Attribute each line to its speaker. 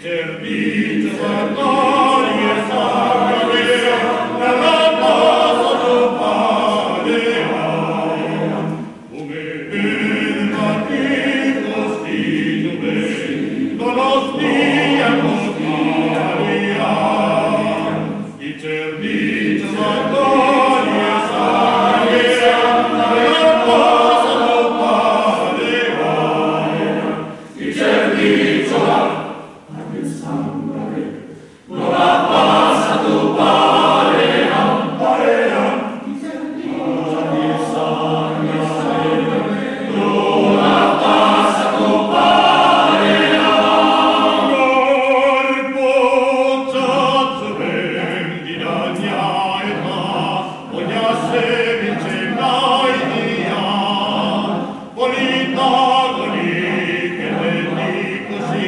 Speaker 1: servizio guardare e salvare nella casa tuo Padre come il partito stino ben non lo stia Maria il servizio guardare e salvare nella casa tuo Padre il servizio Politagoni che venni così